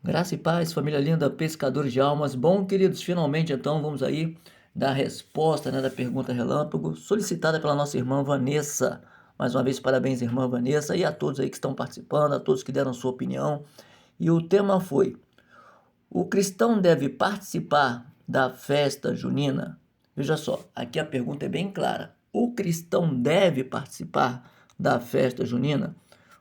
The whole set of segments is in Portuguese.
Graça e paz, família linda, pescadores de almas. Bom, queridos, finalmente então vamos aí dar a resposta, né, da pergunta relâmpago solicitada pela nossa irmã Vanessa. Mais uma vez, parabéns, irmã Vanessa, e a todos aí que estão participando, a todos que deram sua opinião. E o tema foi: o cristão deve participar da festa junina? Veja só, aqui a pergunta é bem clara. O cristão deve participar da festa junina?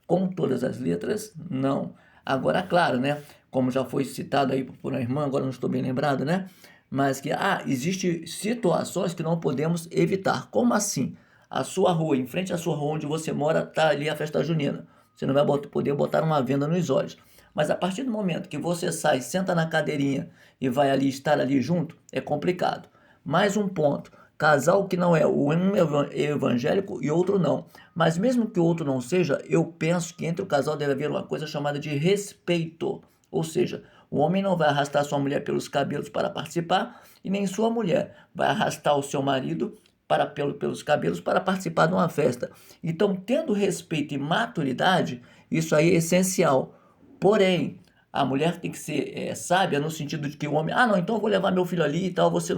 Com todas as letras, não. Agora, claro, né? Como já foi citado aí por uma irmã, agora não estou bem lembrado, né? Mas que, existe situações que não podemos evitar. Como assim? A sua rua, em frente à sua rua onde você mora, está ali a festa junina. Você não vai poder botar uma venda nos olhos. Mas a partir do momento que você sai, senta na cadeirinha e vai ali estar ali junto, é complicado. Mais um ponto: casal que não é um evangélico e outro não. Mas mesmo que o outro não seja, eu penso que entre o casal deve haver uma coisa chamada de respeito. Ou seja, o homem não vai arrastar sua mulher pelos cabelos para participar, e nem sua mulher vai arrastar o seu marido pelos cabelos para participar de uma festa. Então, tendo respeito e maturidade, isso aí é essencial. Porém, a mulher tem que ser sábia no sentido de que o homem, não, então eu vou levar meu filho ali e tal, você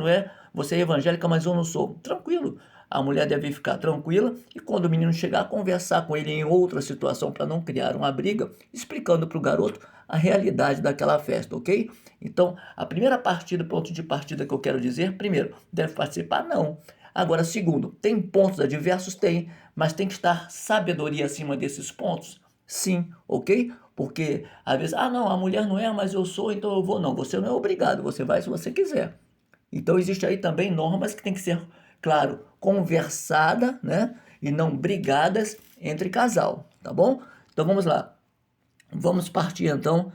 é evangélica, mas eu não sou. Tranquilo. A mulher deve ficar tranquila e quando o menino chegar, conversar com ele em outra situação para não criar uma briga, explicando para o garoto a realidade daquela festa, ok? Então, a primeira partida, ponto de partida que eu quero dizer, primeiro, deve participar? Não. Agora, segundo, tem pontos adversos? Tem, mas tem que estar sabedoria acima desses pontos? Sim, ok? Porque às vezes, não, a mulher não é, mas eu sou, então eu vou. Não, você não é obrigado, você vai se você quiser. Então existe aí também normas que tem que ser, claro, conversada, né? E não brigadas entre casal, tá bom? Então vamos lá. Vamos partir então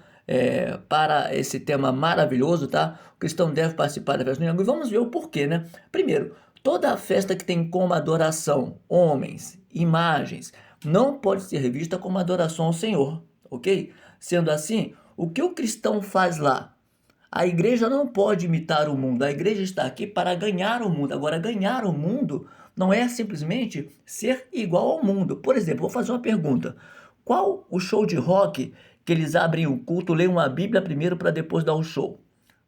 para esse tema maravilhoso, tá? O cristão deve participar da festa do Yangu e vamos ver o porquê, né? Primeiro, toda festa que tem como adoração homens, imagens, não pode ser vista como adoração ao Senhor, ok? Sendo assim, o que o cristão faz lá? A igreja não pode imitar o mundo, a igreja está aqui para ganhar o mundo. Agora, ganhar o mundo não é simplesmente ser igual ao mundo. Por exemplo, vou fazer uma pergunta: qual o show de rock que eles abrem o culto, leem uma Bíblia primeiro para depois dar o show?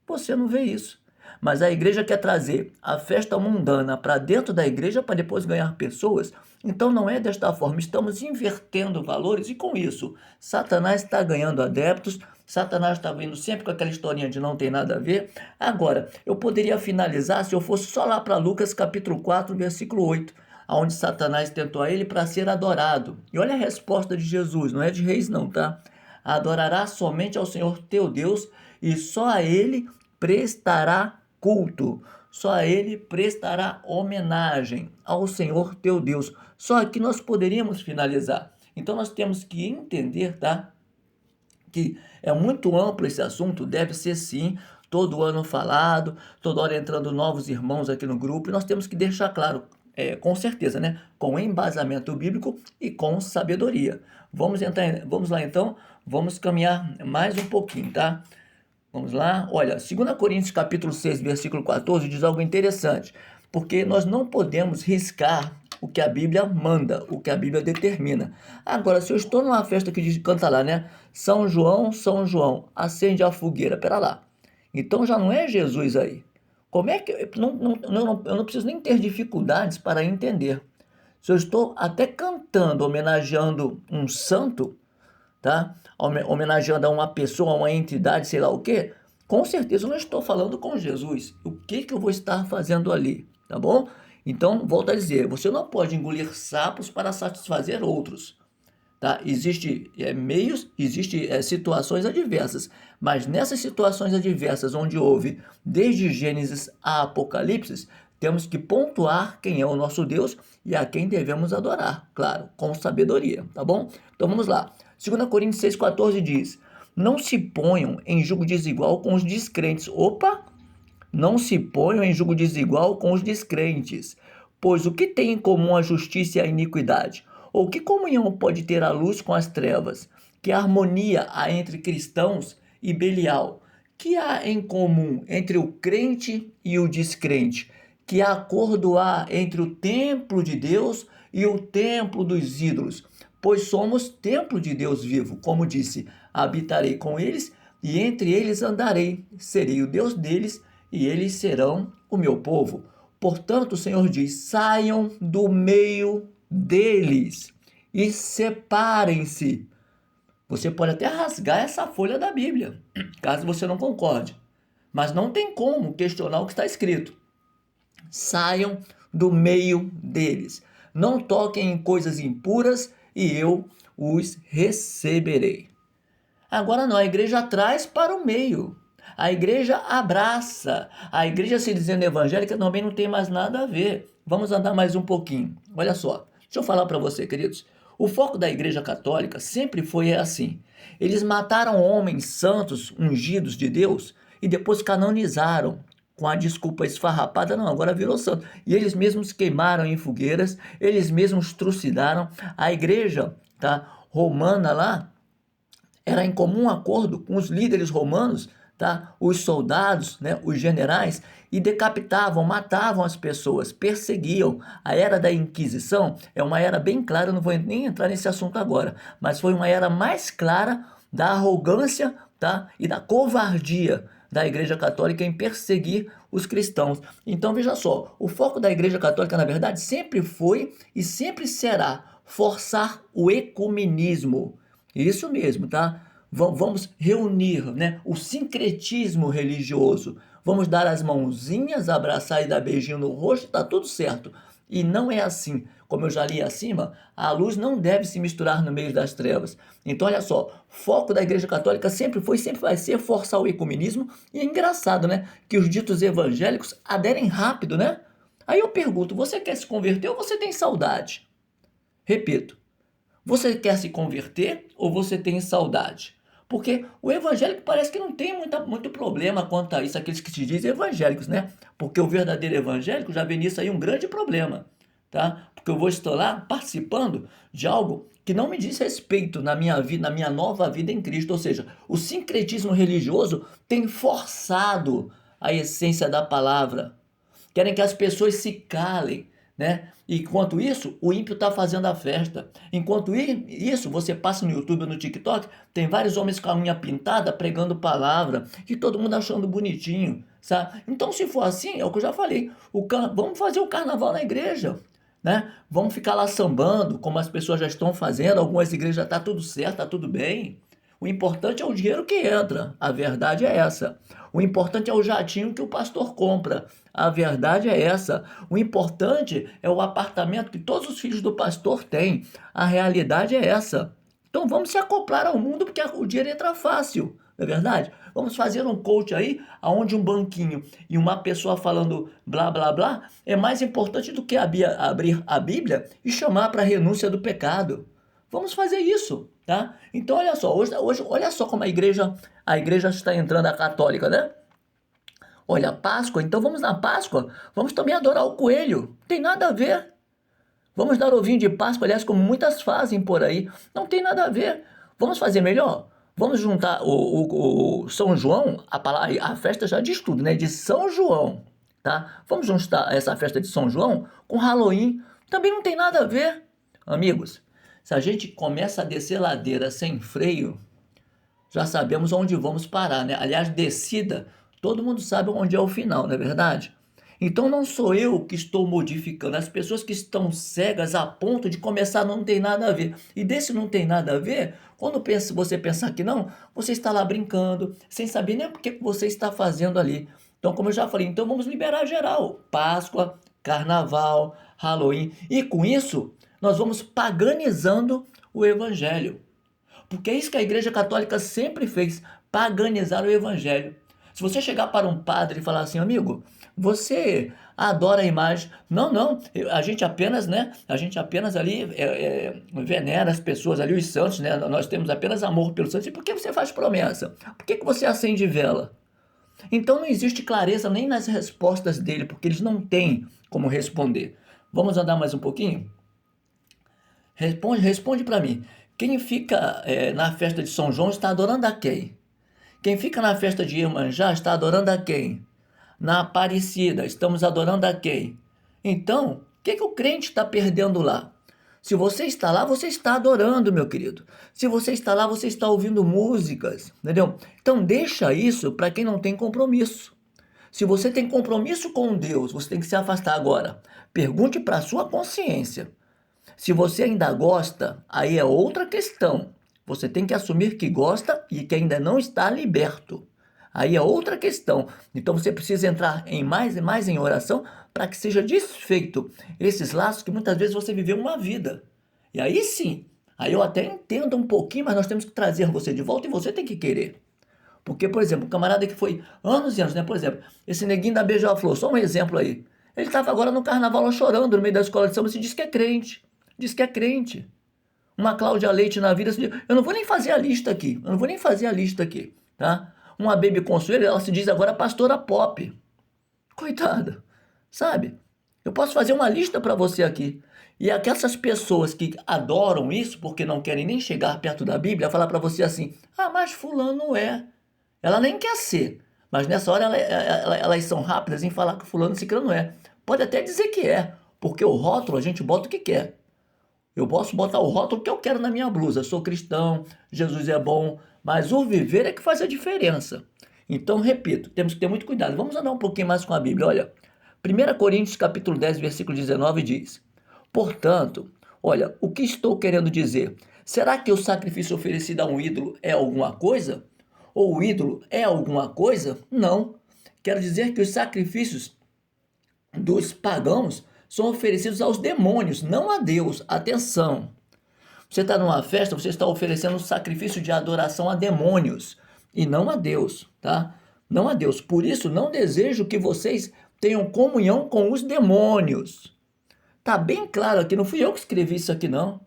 Você não vê isso. Mas a igreja quer trazer a festa mundana para dentro da igreja para depois ganhar pessoas. Então não é desta forma. Estamos invertendo valores e com isso Satanás está ganhando adeptos. Satanás está vindo sempre com aquela historinha de não tem nada a ver. Agora, eu poderia finalizar se eu fosse só lá para Lucas capítulo 4, versículo 8, onde Satanás tentou a ele para ser adorado. E olha a resposta de Jesus, não é de reis não, tá? Adorarás somente ao Senhor teu Deus e só a ele prestará culto. Só a ele prestará homenagem ao Senhor teu Deus. Só aqui nós poderíamos finalizar. Então nós temos que entender, tá? Que é muito amplo esse assunto, deve ser sim todo ano falado, toda hora entrando novos irmãos aqui no grupo, e nós temos que deixar claro, com certeza, né? Com embasamento bíblico e com sabedoria. Vamos lá então, vamos caminhar mais um pouquinho, tá? Vamos lá, olha, 2 Coríntios capítulo 6, versículo 14 diz algo interessante, porque nós não podemos riscar o que a Bíblia manda, o que a Bíblia determina. Agora, se eu estou numa festa que diz, canta lá, né? São João, acende a fogueira, pera lá. Então já não é Jesus aí. Como é que... eu não preciso nem ter dificuldades para entender. Se eu estou até cantando, homenageando um santo, tá? Homenageando a uma pessoa, a uma entidade, sei lá o quê, com certeza eu não estou falando com Jesus. O que que eu vou estar fazendo ali, tá bom? Então, volto a dizer, você não pode engolir sapos para satisfazer outros, tá? Existe situações adversas, mas nessas situações adversas onde houve desde Gênesis a Apocalipse, temos que pontuar quem é o nosso Deus e a quem devemos adorar, claro, com sabedoria, tá bom? Então vamos lá. 2 Coríntios 6,14 diz: não se ponham em julgo desigual com os descrentes. Opa! Não se ponham em julgo desigual com os descrentes, pois o que tem em comum a justiça e a iniquidade? Ou que comunhão pode ter a luz com as trevas? Que harmonia há entre cristãos e Belial? Que há em comum entre o crente e o descrente? Que acordo há entre o templo de Deus e o templo dos ídolos? Pois somos templo de Deus vivo, como disse, habitarei com eles, e entre eles andarei, serei o Deus deles, e eles serão o meu povo. Portanto, o Senhor diz: saiam do meio deles e separem-se. Você pode até rasgar essa folha da Bíblia, caso você não concorde, mas não tem como questionar o que está escrito. Saiam do meio deles. Não toquem em coisas impuras e eu os receberei. Agora não, a igreja traz para o meio. A igreja abraça. A igreja se dizendo evangélica também não tem mais nada a ver. Vamos andar mais um pouquinho. Olha só, deixa eu falar para você, queridos. O foco da igreja católica sempre foi assim. Eles mataram homens santos, ungidos de Deus, e depois canonizaram com a desculpa esfarrapada, não, agora virou santo. E eles mesmos queimaram em fogueiras, eles mesmos trucidaram. A igreja, tá, romana lá, era em comum acordo com os líderes romanos, tá, os soldados, né, os generais, e decapitavam, matavam as pessoas, perseguiam. A era da Inquisição é uma era bem clara, eu não vou nem entrar nesse assunto agora, mas foi uma era mais clara da arrogância, tá, e da covardia da Igreja Católica em perseguir os cristãos. Então veja só, o foco da Igreja Católica, na verdade, sempre foi e sempre será forçar o ecumenismo. Isso mesmo, tá? Vamos reunir, né, o sincretismo religioso. Vamos dar as mãozinhas, abraçar e dar beijinho no rosto, tá tudo certo. E não é assim. Como eu já li acima, a luz não deve se misturar no meio das trevas. Então, olha só, foco da Igreja Católica sempre foi, sempre vai ser forçar o ecumenismo. E é engraçado, né, que os ditos evangélicos aderem rápido, né? Aí eu pergunto, você quer se converter ou você tem saudade? Repito, você quer se converter ou você tem saudade? Porque o evangélico parece que não tem muito problema quanto a isso, aqueles que se dizem evangélicos, né? Porque o verdadeiro evangélico já vê nisso aí um grande problema, tá? Porque eu vou estar lá participando de algo que não me diz respeito na minha vida, na minha nova vida em Cristo. Ou seja, o sincretismo religioso tem forçado a essência da palavra. Querem que as pessoas se calem, né? Enquanto isso, o ímpio está fazendo a festa. Enquanto isso, você passa no YouTube ou no TikTok, tem vários homens com a unha pintada pregando palavra e todo mundo achando bonitinho, sabe? Então, se for assim, é o que eu já falei, vamos fazer o carnaval na igreja, né? Vamos ficar lá sambando, como as pessoas já estão fazendo, algumas igrejas já está tudo certo, está tudo bem. O importante é o dinheiro que entra, a verdade é essa. O importante é o jatinho que o pastor compra, a verdade é essa. O importante é o apartamento que todos os filhos do pastor têm, a realidade é essa. Então vamos se acoplar ao mundo porque o dinheiro entra fácil, não é verdade? Vamos fazer um coach aí, onde um banquinho e uma pessoa falando blá blá blá é mais importante do que abrir a Bíblia e chamar para a renúncia do pecado. Vamos fazer isso, tá? Então olha só, hoje olha só como a igreja está entrando, a católica, né? Olha, Páscoa, então vamos na Páscoa, vamos também adorar o coelho, não tem nada a ver. Vamos dar ovinho de Páscoa, aliás, como muitas fazem por aí, não tem nada a ver. Vamos fazer melhor? Vamos juntar o São João, a festa já diz tudo, né? De São João, tá? Vamos juntar essa festa de São João com Halloween, também não tem nada a ver, amigos. Se a gente começa a descer ladeira sem freio, já sabemos onde vamos parar, né? Aliás, descida, todo mundo sabe onde é o final, não é verdade? Então não sou eu que estou modificando, as pessoas que estão cegas a ponto de começar a não tem nada a ver. E desse não tem nada a ver, quando você pensar que não, você está lá brincando, sem saber nem o que você está fazendo ali. Então, como eu já falei, então vamos liberar geral. Páscoa, Carnaval, Halloween. E com isso, nós vamos paganizando o Evangelho. Porque é isso que a Igreja Católica sempre fez, paganizar o Evangelho. Se você chegar para um padre e falar assim, amigo, você adora a imagem. Não, não, a gente apenas, né? A gente apenas ali venera as pessoas ali, os santos, né? Nós temos apenas amor pelos santos. E por que você faz promessa? Por que você acende vela? Então não existe clareza nem nas respostas dele, porque eles não têm como responder. Vamos andar mais um pouquinho? Responde para mim. Quem fica na festa de São João está adorando a quem? Quem fica na festa de Iemanjá está adorando a quem? Na Aparecida, estamos adorando a quem? Então, o que o crente está perdendo lá? Se você está lá, você está adorando, meu querido. Se você está lá, você está ouvindo músicas, entendeu? Então deixa isso para quem não tem compromisso. Se você tem compromisso com Deus, você tem que se afastar agora. Pergunte para a sua consciência. Se você ainda gosta, aí é outra questão. Você tem que assumir que gosta e que ainda não está liberto. Aí é outra questão. Então você precisa entrar em mais e mais em oração para que seja desfeito esses laços que muitas vezes você viveu uma vida. E aí sim, aí eu até entendo um pouquinho, mas nós temos que trazer você de volta e você tem que querer. Porque, por exemplo, um camarada que foi anos e anos, né? Por exemplo, esse neguinho da Beija-Flor, só um exemplo aí. Ele estava agora no carnaval lá chorando no meio da escola de samba e diz que é crente. Diz que é crente. Uma Cláudia Leite na vida, eu não vou nem fazer a lista aqui, tá? Uma Baby Consuelo, ela se diz agora pastora pop. Coitada, sabe? Eu posso fazer uma lista para você aqui. E aquelas pessoas que adoram isso, porque não querem nem chegar perto da Bíblia, falar para você assim, mas fulano é. Ela nem quer ser, mas nessa hora elas são rápidas em falar que fulano ciclano é. Pode até dizer que é, porque o rótulo a gente bota o que quer. Eu posso botar o rótulo que eu quero na minha blusa. Sou cristão, Jesus é bom, mas o viver é que faz a diferença. Então, repito, temos que ter muito cuidado. Vamos andar um pouquinho mais com a Bíblia. Olha, 1 Coríntios capítulo 10, versículo 19 diz: portanto, olha, o que estou querendo dizer? Será que o sacrifício oferecido a um ídolo é alguma coisa? Ou o ídolo é alguma coisa? Não. Quero dizer que os sacrifícios dos pagãos são oferecidos aos demônios, não a Deus. Atenção! Você está numa festa, você está oferecendo um sacrifício de adoração a demônios e não a Deus, tá? Não a Deus. Por isso, não desejo que vocês tenham comunhão com os demônios. Tá bem claro aqui, não fui eu que escrevi isso aqui, não.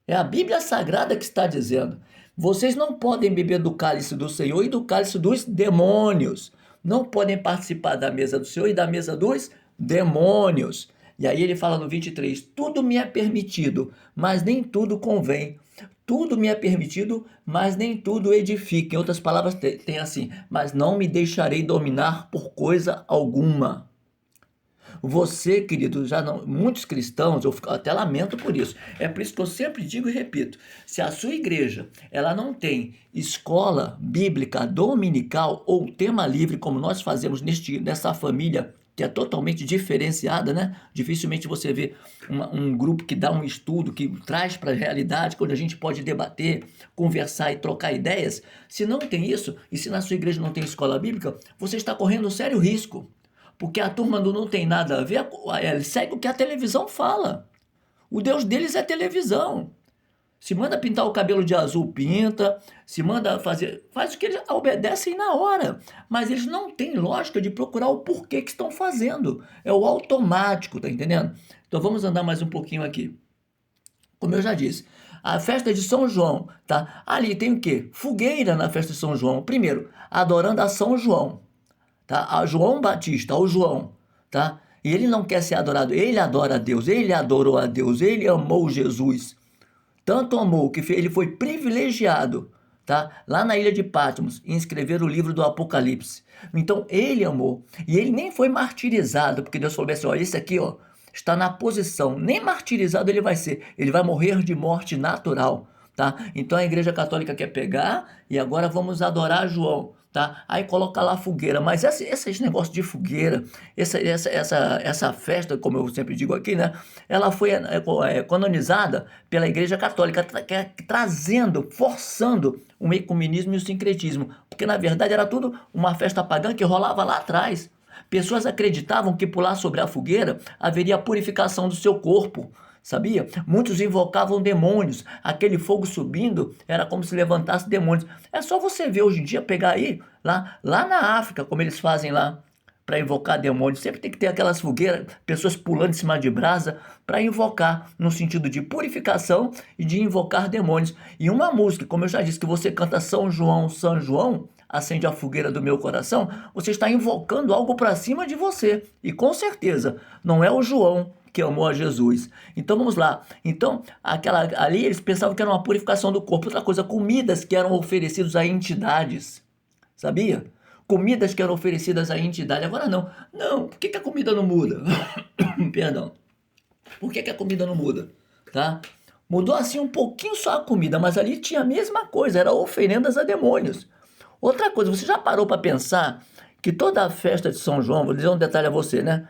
É a Bíblia Sagrada que está dizendo. Vocês não podem beber do cálice do Senhor e do cálice dos demônios. Não podem participar da mesa do Senhor e da mesa dos demônios. E aí ele fala no 23, tudo me é permitido, mas nem tudo convém. Tudo me é permitido, mas nem tudo edifica. Em outras palavras, tem assim, mas não me deixarei dominar por coisa alguma. Você, querido, já não, muitos cristãos, eu até lamento por isso. É por isso que eu sempre digo e repito, se a sua igreja, ela não tem escola bíblica dominical ou tema livre, como nós fazemos nessa família que é totalmente diferenciada, né? Dificilmente você vê um grupo que dá um estudo, que traz para a realidade, onde a gente pode debater, conversar e trocar ideias. Se não tem isso, e se na sua igreja não tem escola bíblica, você está correndo um sério risco. Porque a turma não tem nada a ver, segue o que a televisão fala. O Deus deles é televisão. Se manda pintar o cabelo de azul, pinta. Se manda fazer, faz o que eles obedecem na hora. Mas eles não têm lógica de procurar o porquê que estão fazendo. É o automático, tá entendendo? Então vamos andar mais um pouquinho aqui. Como eu já disse, a festa de São João, tá? Ali tem o quê? Fogueira na festa de São João. Primeiro, adorando a São João. Tá? A João Batista, ao João, tá? E ele não quer ser adorado, ele adora a Deus, ele adorou a Deus, ele amou Jesus. Tanto amou que ele foi privilegiado, tá? Lá na ilha de Patmos, em escrever o livro do Apocalipse. Então ele amou, e ele nem foi martirizado, porque Deus falou assim, ó, esse aqui, ó, está na posição, nem martirizado ele vai ser, ele vai morrer de morte natural, tá? Então a Igreja Católica quer pegar e agora vamos adorar João, tá? Aí coloca lá a fogueira, mas esse negócio de fogueira, essa festa, como eu sempre digo aqui, né? Ela foi canonizada pela Igreja Católica, trazendo, forçando o ecumenismo e o sincretismo, porque na verdade era tudo uma festa pagã que rolava lá atrás. Pessoas acreditavam que pular sobre a fogueira haveria purificação do seu corpo, sabia? Muitos invocavam demônios, aquele fogo subindo era como se levantasse demônios. É só você ver hoje em dia, pegar aí, lá na África, como eles fazem lá, para invocar demônios. Sempre tem que ter aquelas fogueiras, pessoas pulando em cima de brasa, para invocar, no sentido de purificação e de invocar demônios. E uma música, como eu já disse, que você canta São João, São João, acende a fogueira do meu coração, você está invocando algo para cima de você. E com certeza, não é o João que amou a Jesus. Então vamos lá. Então, ali eles pensavam que era uma purificação do corpo. Outra coisa, comidas que eram oferecidas a entidades. Sabia? Comidas que eram oferecidas a entidade. Agora não. Não, por que a comida não muda? Perdão. Por que a comida não muda? tá? Mudou assim um pouquinho só a comida, mas ali tinha a mesma coisa, era oferendas a demônios. Outra coisa, você já parou para pensar que toda a festa de São João, vou dizer um detalhe a você, né?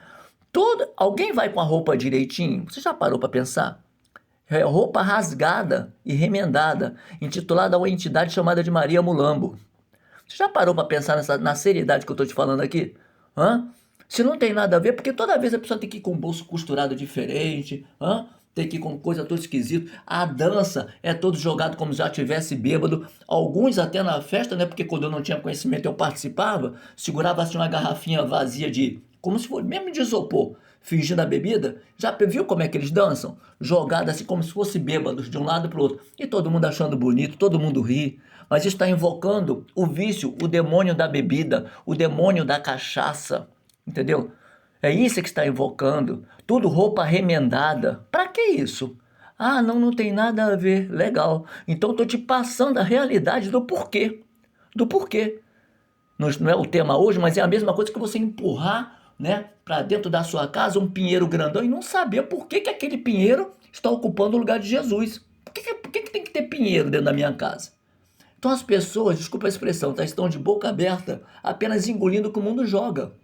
Alguém vai com a roupa direitinho? Você já parou para pensar? É roupa rasgada e remendada, intitulada a uma entidade chamada de Maria Mulambo. Você já parou para pensar na seriedade que eu estou te falando aqui? Hã? Se não tem nada a ver, porque toda vez a pessoa tem que ir com o bolso costurado diferente, hã? Tem que ir com coisa toda esquisita. A dança é todo jogado como se já tivesse bêbado. Alguns até na festa, né? Porque quando eu não tinha conhecimento eu participava, segurava assim uma garrafinha vazia de, como se fosse mesmo de isopor, fingindo a bebida. Já viu como é que eles dançam? Jogado assim como se fosse bêbados de um lado para o outro. E todo mundo achando bonito, todo mundo ri. Mas isso está invocando o vício, o demônio da bebida, o demônio da cachaça, entendeu? É isso que está invocando. Tudo roupa remendada. Para que isso? Ah, não, não tem nada a ver. Legal. Então estou te passando a realidade do porquê. Do porquê. Não é o tema hoje, mas é a mesma coisa que você empurrar, né, para dentro da sua casa um pinheiro grandão e não saber por que aquele pinheiro está ocupando o lugar de Jesus. Por que tem que ter pinheiro dentro da minha casa? Então as pessoas, desculpa a expressão, tá, estão de boca aberta, apenas engolindo o que o mundo joga.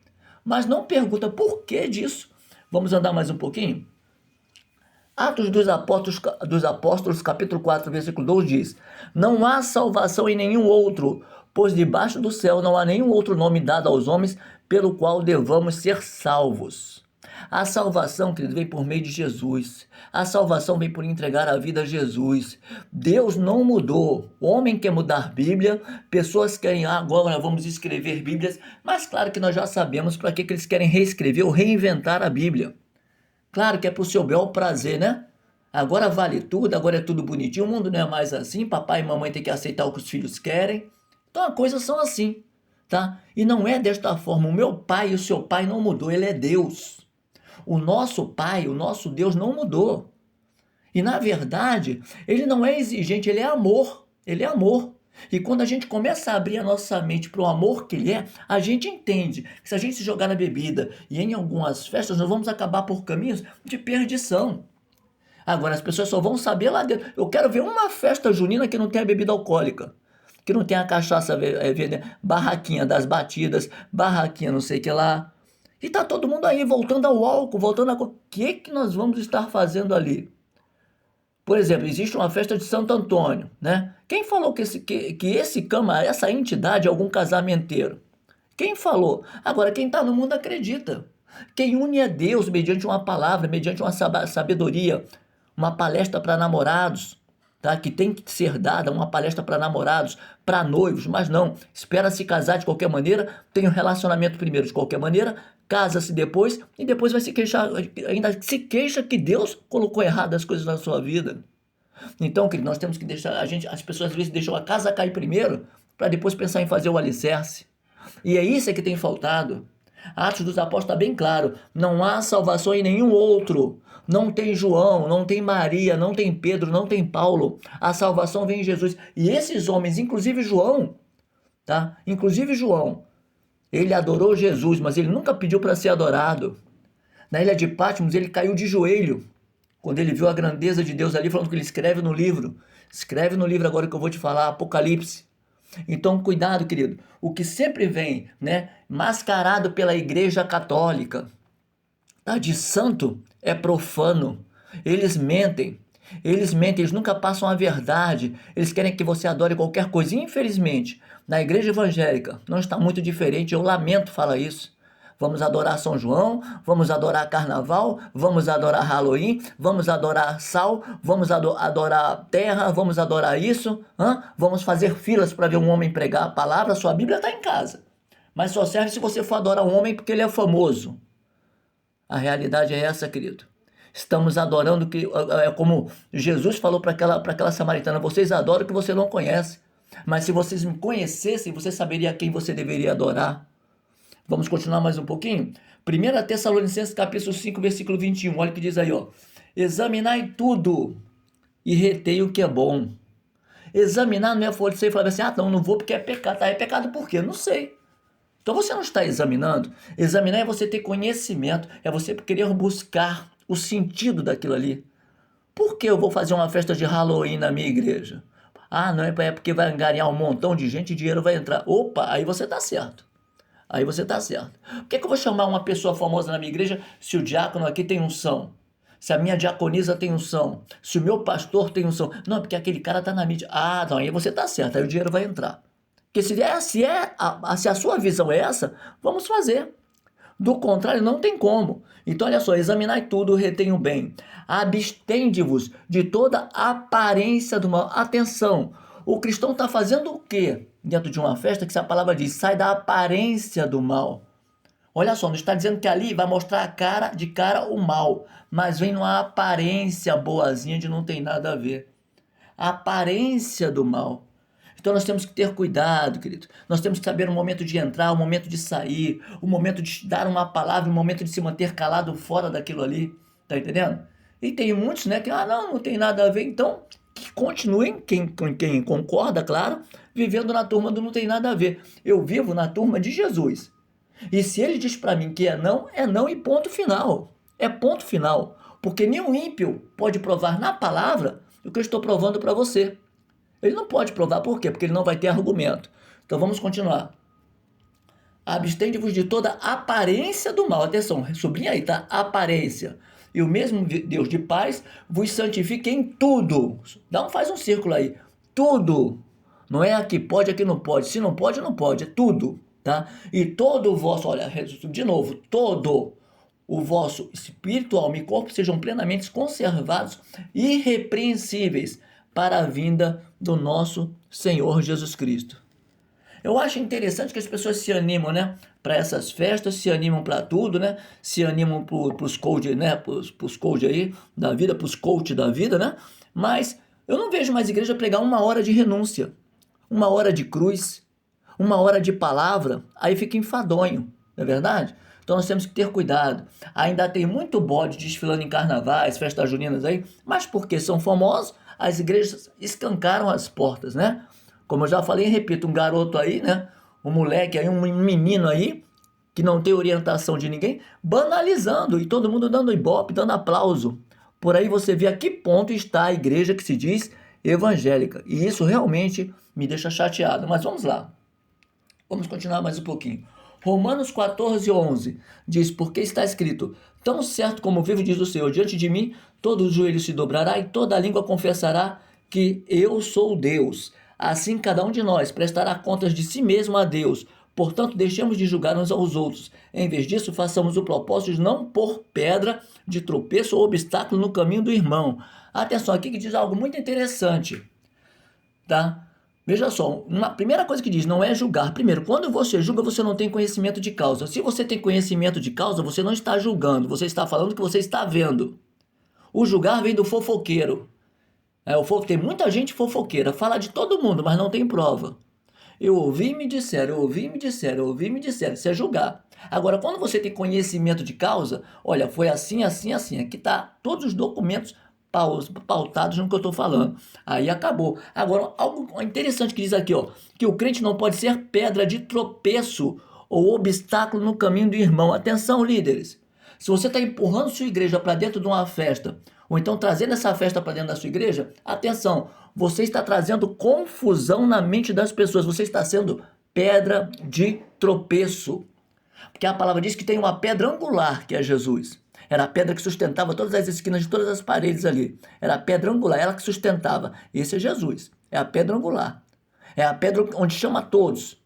Mas não pergunta por que disso. Vamos andar mais um pouquinho? Atos dos Apóstolos, capítulo 4, versículo 2 diz: Não há salvação em nenhum outro, pois debaixo do céu não há nenhum outro nome dado aos homens pelo qual devamos ser salvos. A salvação, querido, vem por meio de Jesus. A salvação vem por entregar a vida a Jesus. Deus não mudou. O homem quer mudar a Bíblia, pessoas querem, agora vamos escrever Bíblias, mas claro que nós já sabemos para que eles querem reescrever ou reinventar a Bíblia. Claro que é para o seu bel prazer, né? Agora vale tudo, agora é tudo bonitinho, o mundo não é mais assim, papai e mamãe têm que aceitar o que os filhos querem. Então as coisas são assim, tá? E não é desta forma, o meu pai e o seu pai não mudou, ele é Deus. O nosso pai, o nosso Deus não mudou. E na verdade, ele não é exigente, ele é amor, ele é amor. E quando a gente começa a abrir a nossa mente para o amor que ele é, a gente entende que se a gente se jogar na bebida e em algumas festas, nós vamos acabar por caminhos de perdição. Agora, as pessoas só vão saber lá dentro. Eu quero ver uma festa junina que não tenha bebida alcoólica, que não tenha cachaça, barraquinha das batidas, barraquinha não sei o que lá. E tá todo mundo aí voltando ao álcool, voltando a... O que nós vamos estar fazendo ali? Por exemplo, existe uma festa de Santo Antônio, né? Quem falou que essa entidade é algum casamenteiro? Quem falou? Agora, quem está no mundo acredita. Quem une é Deus mediante uma palavra, mediante uma sabedoria, uma palestra para namorados, tá? Que tem que ser dada, uma palestra para namorados, para noivos, mas não. Espera se casar de qualquer maneira, tem um relacionamento primeiro de qualquer maneira, casa-se depois e depois vai se queixar, ainda se queixa que Deus colocou errado as coisas na sua vida. Então, querido, nós temos que deixar, as pessoas às vezes deixam a casa cair primeiro para depois pensar em fazer o alicerce. E é isso que tem faltado. Atos dos Apóstolos está bem claro, não há salvação em nenhum outro. Não tem João, não tem Maria, não tem Pedro, não tem Paulo. A salvação vem em Jesus. E esses homens, inclusive João, tá? Inclusive João, ele adorou Jesus, mas ele nunca pediu para ser adorado. Na ilha de Patmos, ele caiu de joelho quando ele viu a grandeza de Deus ali, falando que ele escreve no livro. Escreve no livro agora que eu vou te falar, Apocalipse. Então, cuidado, querido. O que sempre vem, né, mascarado pela Igreja Católica, tá, de santo, é profano. Eles mentem. Eles nunca passam a verdade. Eles querem que você adore qualquer coisa. Infelizmente, na igreja evangélica não está muito diferente. Eu lamento falar isso. Vamos adorar São João, vamos adorar Carnaval, vamos adorar Halloween, vamos adorar sal, vamos adorar terra, vamos adorar isso. Vamos fazer filas para ver um homem pregar a palavra. Sua Bíblia está em casa. Mas só serve se você for adorar um homem porque ele é famoso. A realidade é essa, querido. Estamos adorando que é como Jesus falou para aquela samaritana: vocês adoram o que você não conhece. Mas se vocês me conhecessem, você saberia a quem você deveria adorar. Vamos continuar mais um pouquinho? 1 Tessalonicenses capítulo 5, versículo 21. Olha o que diz aí, ó. Examinai tudo e retei o que é bom. Examinar não é você falar assim: não vou porque é pecado. Tá, é pecado por quê? Não sei. Então você não está examinando. Examinar é você ter conhecimento, é você querer buscar o sentido daquilo ali. Por que eu vou fazer uma festa de Halloween na minha igreja? Ah, não, é porque vai angariar um montão de gente e dinheiro vai entrar. Opa, aí você tá certo. Aí você tá certo. Por que eu vou chamar uma pessoa famosa na minha igreja se o diácono aqui tem unção? Se a minha diaconisa tem unção? Se o meu pastor tem unção? Não, porque aquele cara tá na mídia. Ah, não, aí você tá certo, aí o dinheiro vai entrar. Porque se a sua visão é essa, vamos fazer. Do contrário, não tem como. Então, olha só, examinai tudo, retém o bem. Abstende-vos de toda aparência do mal. Atenção, o cristão está fazendo o quê dentro de uma festa que essa palavra diz, sai da aparência do mal. Olha só, não está dizendo que ali vai mostrar de cara o mal, mas vem numa aparência boazinha de não tem nada a ver. A aparência do mal. Então nós temos que ter cuidado, querido. Nós temos que saber o momento de entrar, o momento de sair, o momento de dar uma palavra, o momento de se manter calado fora daquilo ali. Tá entendendo? E tem muitos, né, que, não tem nada a ver. Então, que continuem, quem concorda, claro, vivendo na turma do não tem nada a ver. Eu vivo na turma de Jesus. E se ele diz para mim que é não e ponto final. É ponto final. Porque nenhum ímpio pode provar na palavra o que eu estou provando para você. Ele não pode provar, por quê? Porque ele não vai ter argumento. Então vamos continuar. Abstende-vos de toda aparência do mal. Atenção, sublinha aí, tá? Aparência. E o mesmo Deus de paz vos santifique em tudo. Faz um círculo aí. Tudo. Não é aqui pode, aqui não pode. Se não pode, não pode. É tudo, tá? E todo o vosso, olha, de novo, todo o vosso espírito, alma e corpo sejam plenamente conservados, irrepreensíveis, para a vinda do nosso Senhor Jesus Cristo. Eu acho interessante que as pessoas se animam, né, para essas festas, se animam para tudo, né, se animam para os coach, né, pros coach aí da vida, para os coach da vida, né, mas eu não vejo mais igreja pregar 1 hora de renúncia, 1 hora de cruz, 1 hora de palavra, aí fica enfadonho, não é verdade? Então nós temos que ter cuidado. Ainda tem muito bode desfilando em carnavais, festas juninas aí, mas porque são famosos, as igrejas escancaram as portas, né? Como eu já falei, repito, um garoto aí, né? Um moleque aí, um menino aí, que não tem orientação de ninguém, banalizando e todo mundo dando ibope, dando aplauso. Por aí você vê a que ponto está a igreja que se diz evangélica. E isso realmente me deixa chateado. Mas vamos lá. Vamos continuar mais um pouquinho. Romanos 14:11 diz, porque está escrito, tão certo como vivo, diz o Senhor, diante de mim todo o joelho se dobrará e toda a língua confessará que eu sou Deus. Assim cada um de nós prestará contas de si mesmo a Deus. Portanto, deixemos de julgar uns aos outros. Em vez disso, façamos o propósito de não pôr pedra de tropeço ou obstáculo no caminho do irmão. Atenção, aqui que diz algo muito interessante, tá? Veja só, uma primeira coisa que diz, não é julgar. Primeiro, quando você julga, você não tem conhecimento de causa. Se você tem conhecimento de causa, você não está julgando, você está falando o que você está vendo. O julgar vem do fofoqueiro. Tem muita gente fofoqueira, fala de todo mundo, mas não tem prova. Eu ouvi e me disseram, eu ouvi e me disseram, eu ouvi e me disseram. Isso é julgar. Agora, quando você tem conhecimento de causa, olha, foi assim, assim, assim. Aqui está todos os documentos pautados no que eu estou falando. Aí acabou. Agora, algo interessante que diz aqui, ó, que o crente não pode ser pedra de tropeço ou obstáculo no caminho do irmão. Atenção, líderes. Se você está empurrando sua igreja para dentro de uma festa, ou então trazendo essa festa para dentro da sua igreja, atenção, você está trazendo confusão na mente das pessoas. Você está sendo pedra de tropeço. Porque a palavra diz que tem uma pedra angular, que é Jesus. Era a pedra que sustentava todas as esquinas de todas as paredes ali. Era a pedra angular, ela que sustentava. Esse é Jesus. É a pedra angular. É a pedra onde chama todos,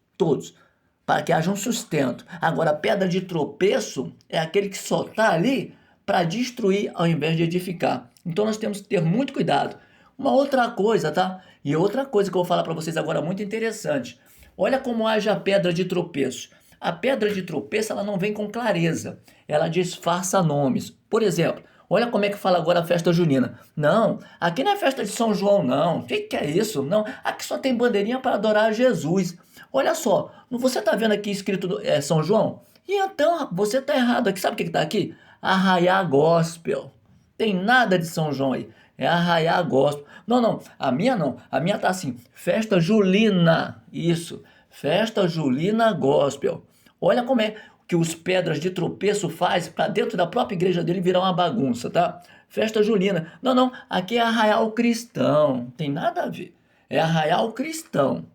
para que haja um sustento. Agora, a pedra de tropeço é aquele que só está ali para destruir ao invés de edificar. Então nós temos que ter muito cuidado. Uma outra coisa, tá? E outra coisa que eu vou falar para vocês agora muito interessante. Olha como age a pedra de tropeço. A pedra de tropeço, ela não vem com clareza. Ela disfarça nomes. Por exemplo, olha como é que fala agora a festa junina. Não, aqui não é festa de São João, não. O que é isso? Não, aqui só tem bandeirinha para adorar Jesus. Olha só, você está vendo aqui escrito São João? E então, você está errado aqui. Sabe o que está aqui? Arraiá Gospel. Tem nada de São João aí. É Arraiá Gospel. Não, a minha não. A minha tá assim, Festa Julina. Isso, Festa Julina Gospel. Olha como é que os pedras de tropeço faz para dentro da própria igreja dele virar uma bagunça, tá? festa junina. Não, não, aqui é Arraial Cristão, tem nada a ver. É Arraial Cristão,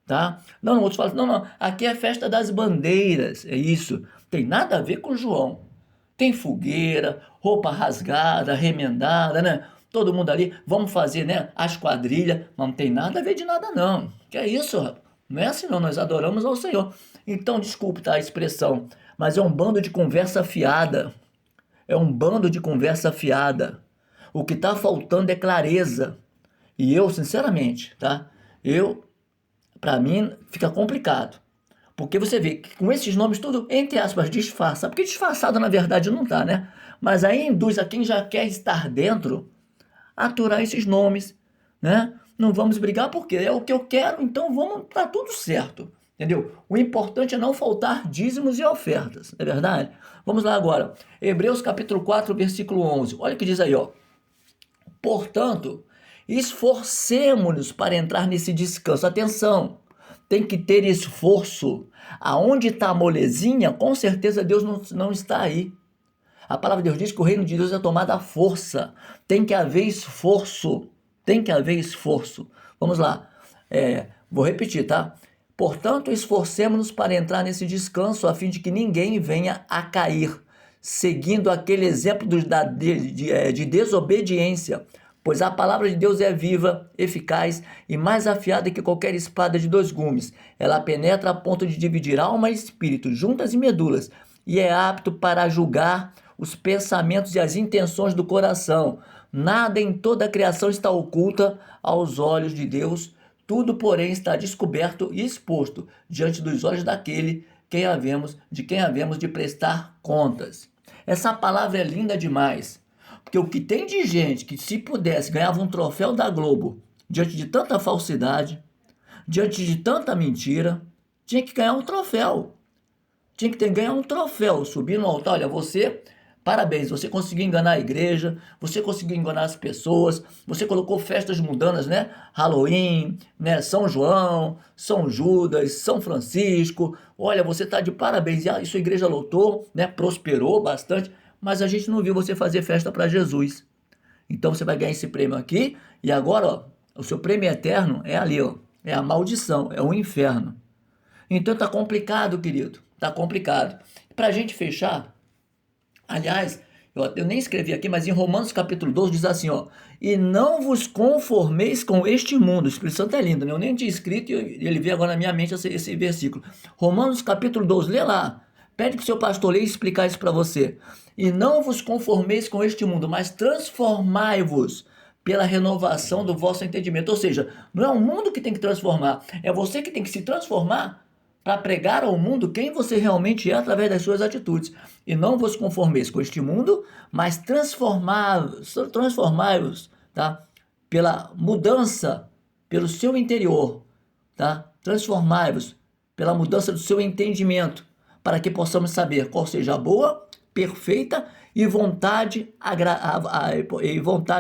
tá? Não, outros falam, não, não, aqui é festa das bandeiras, é isso. Tem nada a ver com João. Tem fogueira, roupa rasgada, remendada, né? Todo mundo ali, vamos fazer, né, as quadrilhas, mas não tem nada a ver de nada não. Que é isso, rapaz? Não é assim não, nós adoramos ao Senhor. Então, desculpe, tá, a expressão, mas é um bando de conversa fiada. É um bando de conversa fiada. O que está faltando é clareza. E eu, sinceramente, tá? Para mim, fica complicado. Porque você vê que com esses nomes tudo, entre aspas, disfarça. Porque disfarçado, na verdade, não tá, né? Mas aí induz a quem já quer estar dentro a aturar esses nomes, né? Não vamos brigar porque é o que eu quero, então vamos, tá tudo certo. Entendeu? O importante é não faltar dízimos e ofertas, não é verdade? Vamos lá agora. Hebreus capítulo 4, versículo 11. Olha o que diz aí, ó. Portanto, esforcemo-nos para entrar nesse descanso. Atenção, tem que ter esforço. Aonde está a molezinha, com certeza Deus não está aí. A palavra de Deus diz que o reino de Deus é tomado à força. Tem que haver esforço. Tem que haver esforço. Vamos lá. Vou repetir, tá? Portanto, esforcemo-nos para entrar nesse descanso, a fim de que ninguém venha a cair, seguindo aquele exemplo de desobediência. Pois a palavra de Deus é viva, eficaz e mais afiada que qualquer espada de dois gumes. Ela penetra a ponto de dividir alma e espírito, juntas e medulas, e é apto para julgar os pensamentos e as intenções do coração. Nada em toda a criação está oculta aos olhos de Deus. Tudo, porém, está descoberto e exposto diante dos olhos daquele de quem havemos de prestar contas. Essa palavra é linda demais. Porque o que tem de gente que, se pudesse, ganhava um troféu da Globo diante de tanta falsidade, diante de tanta mentira, tinha que ganhar um troféu. Tinha que ganhar um troféu, subir no altar. Olha, você, parabéns, você conseguiu enganar a igreja, você conseguiu enganar as pessoas, você colocou festas mundanas, né? Halloween, né? São João, São Judas, São Francisco. Olha, você está de parabéns. E a sua igreja lotou, né? Prosperou bastante. Mas a gente não viu você fazer festa para Jesus. Então você vai ganhar esse prêmio aqui, e agora, ó, o seu prêmio eterno é ali, ó, é a maldição, é o inferno. Então tá complicado, querido, tá complicado. Para a gente fechar, aliás, eu nem escrevi aqui, mas em Romanos capítulo 12 diz assim, ó, e não vos conformeis com este mundo. O Espírito Santo é lindo, né? Eu nem tinha escrito e ele veio agora na minha mente esse versículo. Romanos capítulo 12, lê lá. Pede para o seu pastor ler e explicar isso para você. E não vos conformeis com este mundo, mas transformai-vos pela renovação do vosso entendimento. Ou seja, não é o mundo que tem que transformar, é você que tem que se transformar para pregar ao mundo quem você realmente é através das suas atitudes. E não vos conformeis com este mundo, mas transformai-vos, tá? Pela mudança, pelo seu interior, tá? Transformai-vos pela mudança do seu entendimento, para que possamos saber qual seja a boa, perfeita e vontade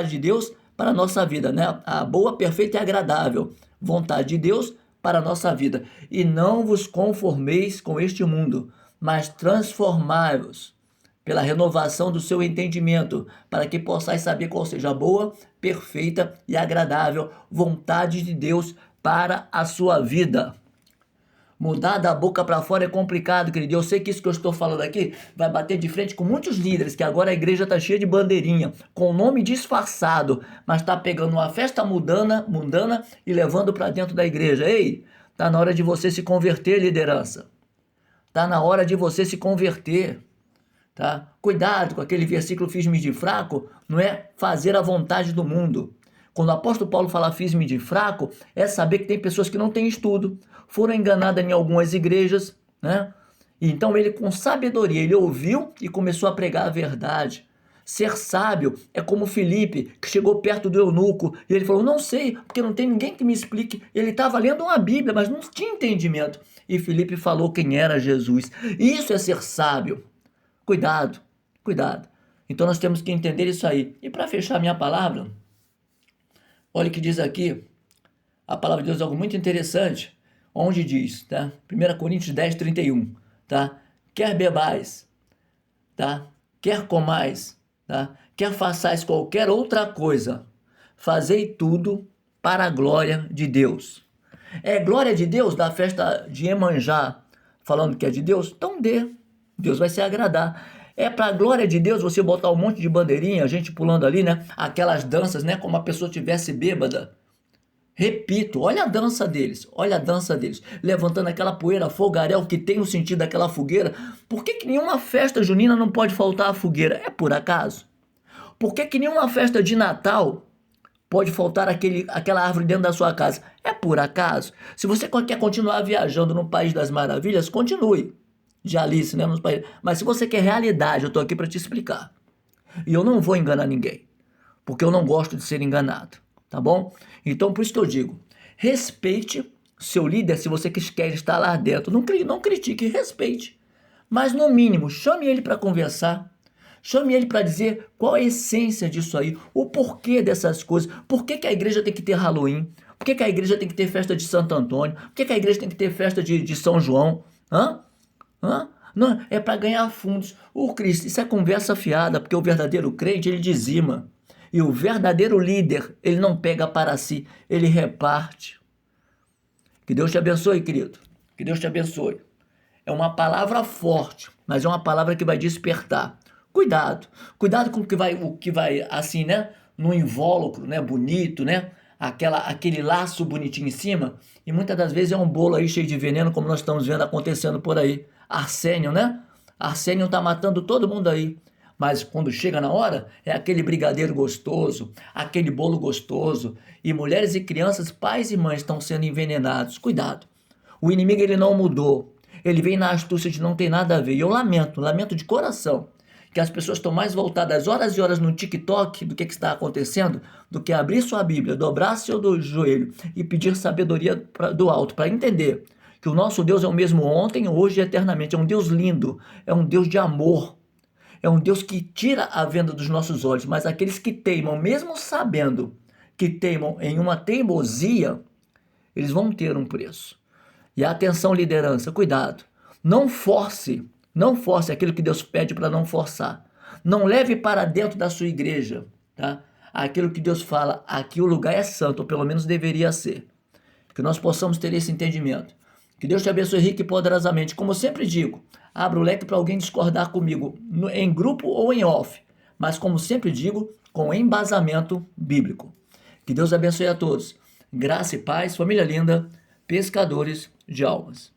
de Deus para a nossa vida, né? A boa, perfeita e agradável vontade de Deus para a nossa vida. E não vos conformeis com este mundo, mas transformai-vos pela renovação do seu entendimento, para que possais saber qual seja a boa, perfeita e agradável vontade de Deus para a sua vida. Mudar da boca para fora é complicado, querido. Eu sei que isso que eu estou falando aqui vai bater de frente com muitos líderes, que agora a igreja está cheia de bandeirinha, com o nome disfarçado, mas está pegando uma festa mundana e levando para dentro da igreja. Ei, tá na hora de você se converter, liderança. Tá na hora de você se converter. Tá? Cuidado com aquele versículo fiz-me de fraco, não é fazer a vontade do mundo. Quando o apóstolo Paulo fala fiz-me de fraco, é saber que tem pessoas que não têm estudo, foram enganadas em algumas igrejas, né? Então ele, com sabedoria, ele ouviu e começou a pregar a verdade. Ser sábio é como Filipe, que chegou perto do eunuco e ele falou, não sei, porque não tem ninguém que me explique. Ele estava lendo uma Bíblia, mas não tinha entendimento. E Filipe falou quem era Jesus. Isso é ser sábio. Cuidado, cuidado. Então nós temos que entender isso aí. E para fechar minha palavra, olha o que diz aqui, a palavra de Deus é algo muito interessante, onde diz, tá? 1 Coríntios 10, 31, tá? Quer bebais, tá? Quer comais, tá? quer façais qualquer outra coisa, fazei tudo para a glória de Deus. É glória de Deus da festa de Iemanjá, falando que é de Deus? Então dê, Deus vai se agradar. É para a glória de Deus você botar um monte de bandeirinha, gente pulando ali, né? Aquelas danças, né? Como a pessoa tivesse bêbada. Repito, olha a dança deles, olha a dança deles, levantando aquela poeira, fogaréu que tem o sentido daquela fogueira. Por que nenhuma festa junina não pode faltar a fogueira? É por acaso? Por que nenhuma festa de Natal pode faltar aquela árvore dentro da sua casa? É por acaso? Se você quer continuar viajando no País das Maravilhas, continue. De Alice, né? Nos países. Mas se você quer realidade, eu estou aqui para te explicar. E eu não vou enganar ninguém, porque eu não gosto de ser enganado, tá bom? Então, por isso que eu digo, respeite seu líder se você quer estar lá dentro. Não critique, respeite. Mas, no mínimo, chame ele para conversar. Chame ele para dizer qual é a essência disso aí, o porquê dessas coisas, por que a igreja tem que ter Halloween, por que a igreja tem que ter festa de Santo Antônio, por que a igreja tem que ter festa de São João, Não, é para ganhar fundos. Cristo, isso é conversa fiada, porque o verdadeiro crente, ele dizima, e o verdadeiro líder, ele não pega para si, ele reparte. Que Deus te abençoe, querido, que Deus te abençoe. É uma palavra forte, mas é uma palavra que vai despertar. Cuidado, cuidado com o que vai assim, né? No invólucro, né? Bonito, né? Aquele laço bonitinho em cima. E muitas das vezes é um bolo aí cheio de veneno, como nós estamos vendo acontecendo por aí. Arsênio, né? Arsênio tá matando todo mundo aí. Mas quando chega na hora, é aquele brigadeiro gostoso, aquele bolo gostoso. E mulheres e crianças, pais e mães estão sendo envenenados. Cuidado. O inimigo, ele não mudou. Ele vem na astúcia de não ter nada a ver. E eu lamento de coração, que as pessoas estão mais voltadas horas e horas no TikTok do que está acontecendo, do que abrir sua Bíblia, dobrar seu joelho e pedir sabedoria do alto, para entender que o nosso Deus é o mesmo ontem, hoje e eternamente. É um Deus lindo, é um Deus de amor, é um Deus que tira a venda dos nossos olhos, mas aqueles que teimam, mesmo sabendo que teimam em uma teimosia, eles vão ter um preço. E atenção, liderança, cuidado. Não force aquilo que Deus pede para não forçar. Não leve para dentro da sua igreja, tá? Aquilo que Deus fala, aqui o lugar é santo, ou pelo menos deveria ser. Que nós possamos ter esse entendimento. Que Deus te abençoe rico e poderosamente. Como eu sempre digo, abra o leque para alguém discordar comigo, em grupo ou em off. Mas como sempre digo, com embasamento bíblico. Que Deus abençoe a todos. Graça e paz, família linda, pescadores de almas.